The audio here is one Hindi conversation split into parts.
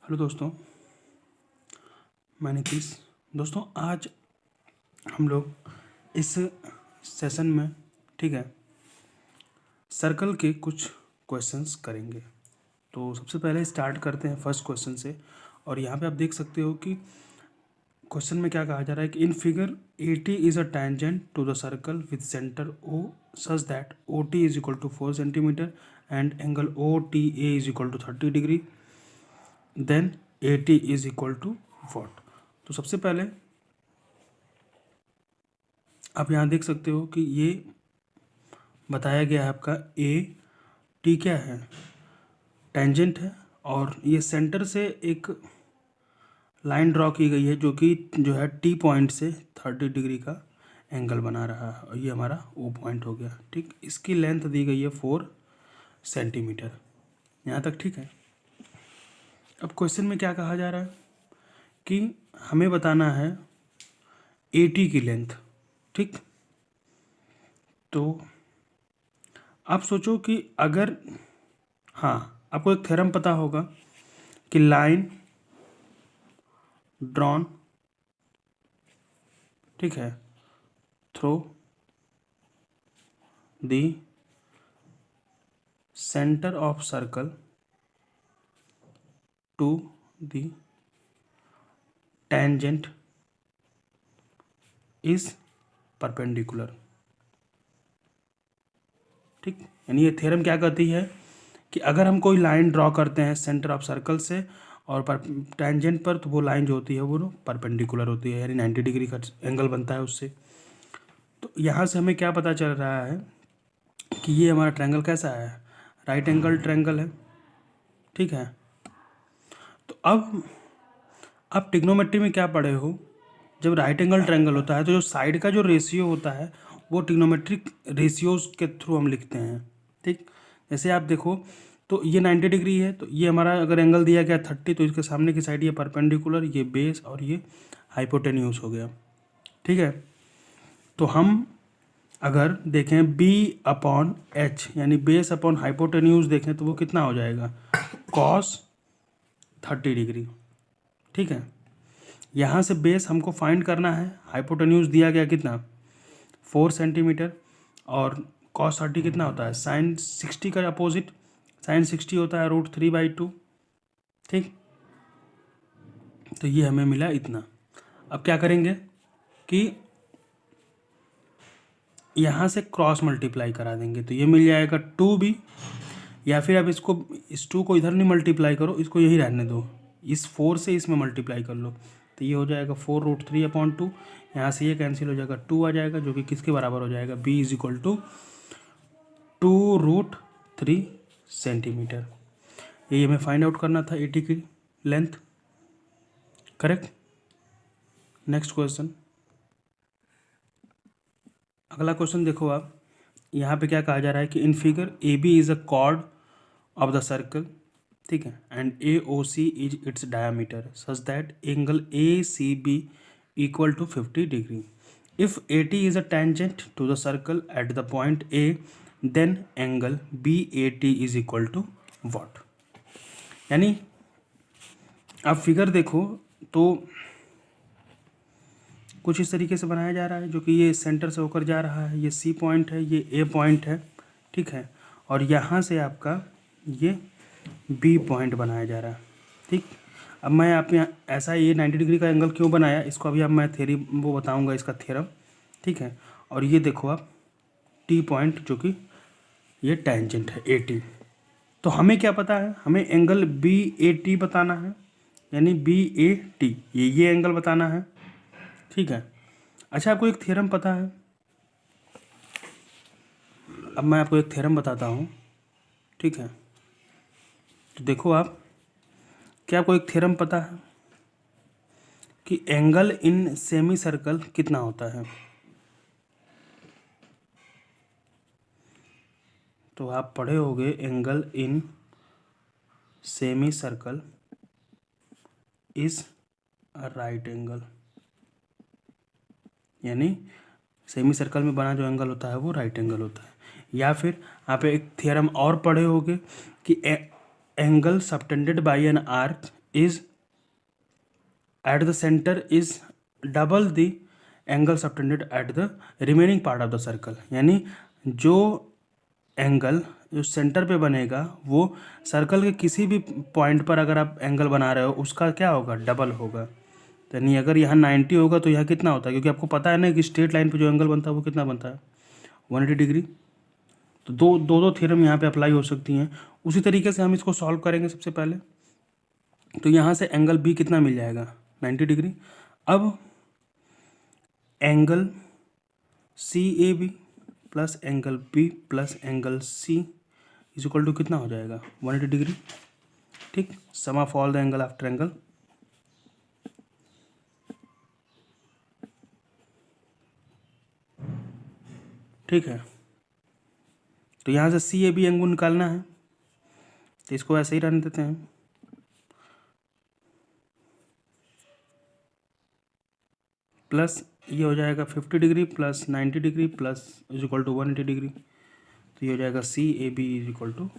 हेलो दोस्तों, मैं नीतीश। दोस्तों, आज हम लोग इस सेशन में, ठीक है, सर्कल के कुछ क्वेश्चंस करेंगे। तो सबसे पहले स्टार्ट करते हैं फर्स्ट क्वेश्चन से। और यहाँ पे आप देख सकते हो कि क्वेश्चन में क्या कहा जा रहा है कि in figure AT is a tangent to the circle with centre O such that OT is equal to 4 centimetre and angle OTA is equal to 30 degree, then AT is equal to what. तो सबसे पहले आप यहाँ देख सकते हो कि ये बताया गया है आपका AT क्या है, टेंजेंट है, और ये सेंटर से एक लाइन ड्रॉ की गई है जो है T पॉइंट से 30 डिग्री का एंगल बना रहा है, और ये हमारा O पॉइंट हो गया। ठीक, इसकी लेंथ दी गई है 4 सेंटीमीटर। यहाँ तक ठीक है। अब क्वेश्चन में क्या कहा जा रहा है कि हमें बताना है AT की लेंथ। ठीक, तो आप सोचो कि अगर, हाँ, आपको एक थ्योरम पता होगा कि लाइन ड्रॉन, ठीक है, through the centre of circle to the tangent is perpendicular. ठीक, यानी ये थ्योरम क्या कहती है कि अगर हम कोई लाइन ड्रॉ करते हैं सेंटर ऑफ सर्कल से और पर टेंजेंट पर, तो वो लाइन जो होती है वो परपेंडिकुलर होती है, यानी 90 डिग्री का एंगल बनता है उससे। तो यहाँ से हमें क्या पता चल रहा है कि ये हमारा ट्रायंगल कैसा है, राइट एंगल ट्रायंगल है। ठीक है, तो अब आप ट्रिग्नोमेट्री में क्या पढ़े हो, जब राइट एंगल ट्रायंगल होता है तो जो साइड का जो रेशियो होता है वो ट्रिग्नोमेट्रिक रेशियोज के थ्रू हम लिखते हैं। ठीक, जैसे आप देखो तो ये 90 डिग्री है, तो ये हमारा अगर एंगल दिया गया 30, तो इसके सामने की साइड ये परपेंडिकुलर, ये बेस और ये हाइपोटेन्यूज हो गया। ठीक है, तो हम अगर देखें B/H यानी बेस अपॉन हाइपोटेन्यूज देखें तो वो कितना हो जाएगा, cos 30 डिग्री। ठीक है, यहाँ से बेस हमको फाइंड करना है, हाइपोटेन्यूज दिया गया कितना 4 सेंटीमीटर, और cos 30 कितना होता है, sin 60 का अपोजिट, sin 60 होता है √3/2। ठीक, तो ये हमें मिला इतना। अब क्या करेंगे कि यहाँ से क्रॉस मल्टीप्लाई करा देंगे, तो ये मिल जाएगा 2B, या फिर अब इस 2 को इधर नहीं मल्टीप्लाई करो, इसको यही रहने दो, इस 4 से इसमें मल्टीप्लाई कर लो, तो ये हो जाएगा 4√3/2। यहाँ से ये कैंसिल हो जाएगा, 2 आ जाएगा, जो कि किसके बराबर हो जाएगा, B is equal to 2√3 centimetre. ये हमें फाइंड आउट करना था AT की लेंथ। करेक्ट। नेक्स्ट क्वेश्चन, अगला क्वेश्चन देखो आप, यहाँ पे क्या कहा जा रहा है कि in figure AB is a chord of the circle, ठीक है, and AOC is its diameter such that angle ACB equal to 50 degree. If AT is a tangent to the circle at the point A, then angle BAT is equal to what. यानी आप फिगर देखो तो कुछ इस तरीके से बनाया जा रहा है, जो कि ये सेंटर से होकर जा रहा है, ये C पॉइंट है, ये A पॉइंट है, ठीक है, और यहाँ से आपका ये B पॉइंट बनाया जा रहा है। ठीक, अब मैं आप यहाँ ऐसा ये 90 डिग्री का एंगल क्यों बनाया, इसको अभी अब मैं थ्योरी वो बताऊँगा, इसका थ्योरम। ठीक है, और ये देखो आप T पॉइंट, जो कि ये टेंजेंट है AT। तो हमें क्या पता है, हमें एंगल BAT बताना है, यानी BAT ये एंगल बताना है। ठीक है, अच्छा, आपको एक थ्योरम पता है, अब मैं आपको एक थ्योरम बताता हूँ। ठीक है, तो देखो आप, क्या आपको एक थ्योरम पता है कि एंगल इन सेमी सर्कल कितना होता है। तो आप पढ़े होंगे angle in semi circle is a right angle, यानी सेमी सर्कल में बना जो एंगल होता है वो राइट एंगल होता है। या फिर आप एक थ्योरम और पढ़े होंगे कि angle subtended bye an arc is at the centre is double the angle subtended at the remaining part of the circle, यानी जो एंगल जो सेंटर पे बनेगा वो सर्कल के किसी भी पॉइंट पर अगर आप एंगल बना रहे हो उसका क्या होगा, डबल होगा। तो यानी अगर यहाँ 90 होगा तो यहाँ कितना होता है, क्योंकि आपको पता है ना कि स्ट्रेट लाइन पे जो एंगल बनता है वो कितना बनता है, 180 डिग्री। तो दो थ्योरम यहाँ पे अप्लाई हो सकती हैं। उसी तरीके से हम इसको सॉल्व करेंगे। सबसे पहले तो यहाँ से एंगल बी कितना मिल जाएगा, 90 डिग्री। अब angle C A B plus angle B plus angle C is equal to कितना हो जाएगा, 180 डिग्री। ठीक, sum of all the angle of triangle. ठीक है, तो यहाँ से सी ए बी एंगल निकालना है, तो इसको ऐसे ही रहने देते हैं। प्लस ये हो जाएगा 50 degree plus 90 degree plus is equal to 180 degree. तो ये हो जाएगा C A B is equal to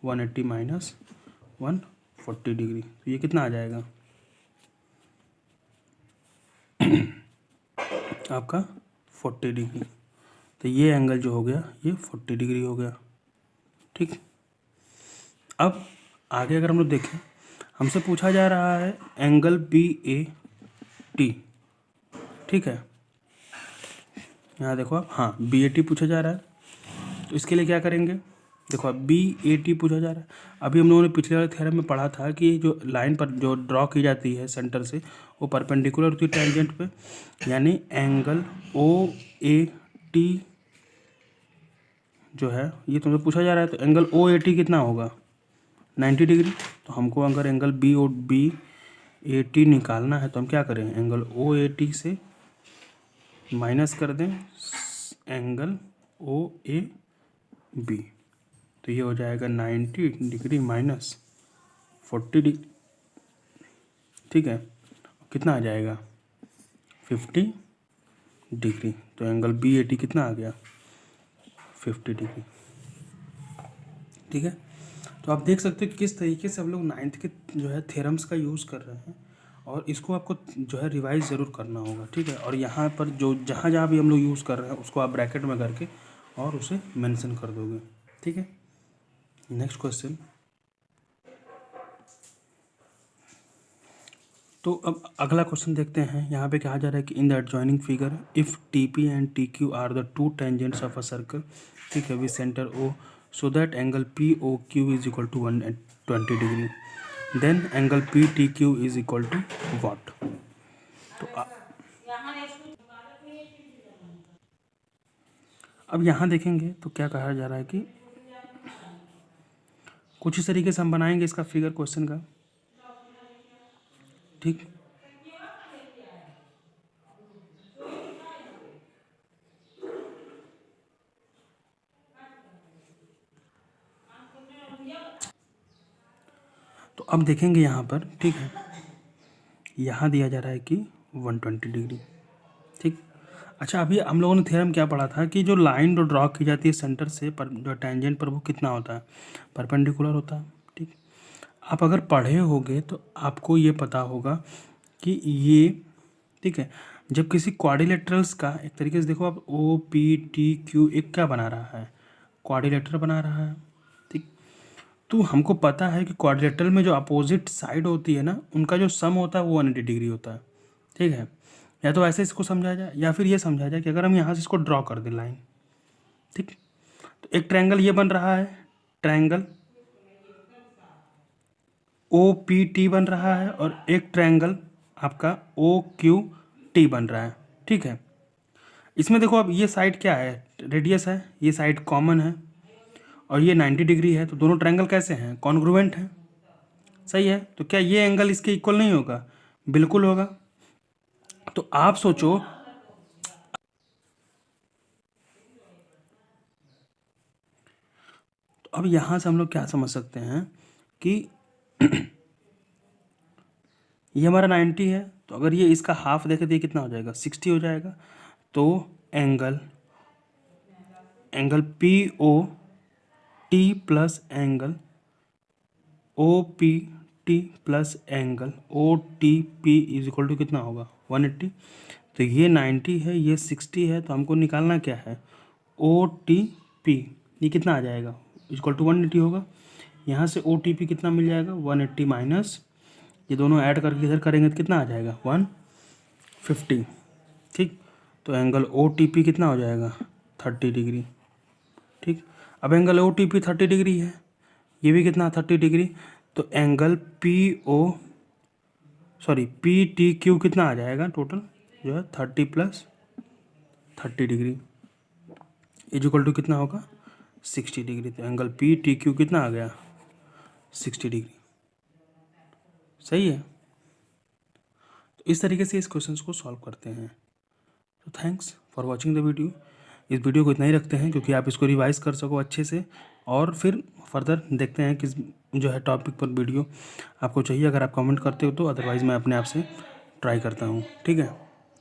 180 minus 140 degree. तो ये कितना आ जाएगा आपका 40 डिग्री। तो ये एंगल जो हो गया ये 40 डिग्री हो गया। ठीक, अब आगे अगर हम लोग देखें, हमसे पूछा जा रहा है एंगल बी ए टी। ठीक है, यहाँ देखो आप, हाँ बी ए टी पूछा जा रहा है। तो इसके लिए क्या करेंगे, देखो अब बी ए टी पूछा जा रहा है। अभी हम लोगों ने पिछले वाले थ्योरम में पढ़ा था कि जो लाइन पर जो ड्रॉ की जाती है सेंटर से वो परपेंडिकुलर होती है टेंजेंट पे, यानी एंगल ओ ए टी जो है ये तुमसे पूछा जा रहा है। तो एंगल ओ ए टी कितना होगा, 90 डिग्री। तो हमको अगर एंगल बी ए टी निकालना है तो हम क्या करें, एंगल ओ ए टी से माइनस कर दें एंगल ओ ए बी। तो ये हो जाएगा 90 डिग्री माइनस 40 डिग्री। ठीक है, कितना आ जाएगा 50 डिग्री। तो एंगल बी ए टी कितना आ गया, 50 डिग्री। ठीक है, तो आप देख सकते हो किस तरीके से हम लोग 9th के जो है थ्योरम्स का यूज़ कर रहे हैं, और इसको आपको जो है रिवाइज ज़रूर करना होगा। ठीक है, और यहाँ पर जो जहाँ जहाँ भी हम लोग यूज़ कर रहे हैं उसको आप ब्रैकेट में करके और उसे मेंशन कर दोगे। ठीक है, नेक्स्ट क्वेश्चन। तो अब अगला क्वेश्चन देखते हैं। यहाँ पे कहा जा रहा है कि in the adjoining figure if T P and T Q are the two tangents of a circle, ठीक है, with centre O, so that angle P O Q is equal to 120 degree, then angle P T Q is equal to what. तो अब यहाँ देखेंगे तो क्या कहा जा रहा है कि कुछ इस तरीके से हम बनाएंगे इसका फिगर क्वेश्चन का। ठीक, तो अब देखेंगे यहाँ पर, ठीक है, यहाँ दिया जा रहा है कि 120 डिग्री। ठीक, अच्छा अभी हम लोगों ने थ्योरम क्या पढ़ा था कि जो लाइन जो ड्रॉ की जाती है सेंटर से पर जो टेंजेंट पर वो कितना होता है, परपेंडिकुलर होता है। ठीक, आप अगर पढ़े होगे तो आपको ये पता होगा कि ये, ठीक है, जब किसी क्वाड्रिलेटरल्स का एक तरीके से देखो आप, ओ पी टी क्यू एक क्या बना रहा है, क्वाड्रिलेटरल बना रहा है। ठीक, तो हमको पता है कि क्वाड्रिलेटरल में जो अपोजिट साइड होती है ना उनका जो सम होता है वो 180 डिग्री होता है। ठीक है, या तो ऐसे इसको समझा जाए या फिर ये समझा जाए कि अगर हम यहाँ से इसको ड्रॉ कर दें लाइन, ठीक, तो एक ट्रायंगल ये बन रहा है, ट्रायंगल ओ पी टी बन रहा है, और एक ट्रायंगल आपका ओ क्यू टी बन रहा है। ठीक है, इसमें देखो अब ये साइड क्या है, रेडियस है, ये साइड कॉमन है, और ये 90 डिग्री है। तो दोनों ट्रायंगल कैसे हैं, कॉन्ग्रुएंट हैं। सही है, तो क्या ये एंगल इसके इक्वल नहीं होगा, बिल्कुल होगा। तो आप सोचो, तो अब यहाँ से हम लोग क्या समझ सकते हैं कि ये हमारा 90 है, तो अगर ये इसका हाफ देखे तो ये कितना हो जाएगा, 60 हो जाएगा। तो angle P O T plus angle O P 50 plus angle OTP is equal to कितना होगा 180। तो ये 90 है, ये 60 है, तो हमको निकालना क्या है OTP। ये कितना आ जाएगा इक्वल टू 180 होगा। यहाँ से OTP कितना मिल जाएगा 180 माइनस ये दोनों ऐड करके इधर करेंगे तो कितना आ जाएगा 150। ठीक, तो एंगल OTP कितना हो जाएगा 30 डिग्री। ठीक, अब एंगल OTP 30 डिग्री है, ये भी कितना 30 डिग्री। तो एंगल PTQ कितना आ जाएगा टोटल जो है 30 plus 30 degree is equal to कितना होगा 60 डिग्री। तो एंगल PTQ कितना आ गया 60 डिग्री। सही है। तो इस तरीके से इस क्वेश्चन को सॉल्व करते हैं। तो thanks for watching the video. इस वीडियो को इतना ही रखते हैं क्योंकि आप इसको रिवाइज कर सको अच्छे से, और फिर फर्दर देखते हैं किस जो है टॉपिक पर वीडियो आपको चाहिए। अगर आप कमेंट करते हो तो, अदरवाइज़ मैं अपने आप से ट्राई करता हूँ। ठीक है।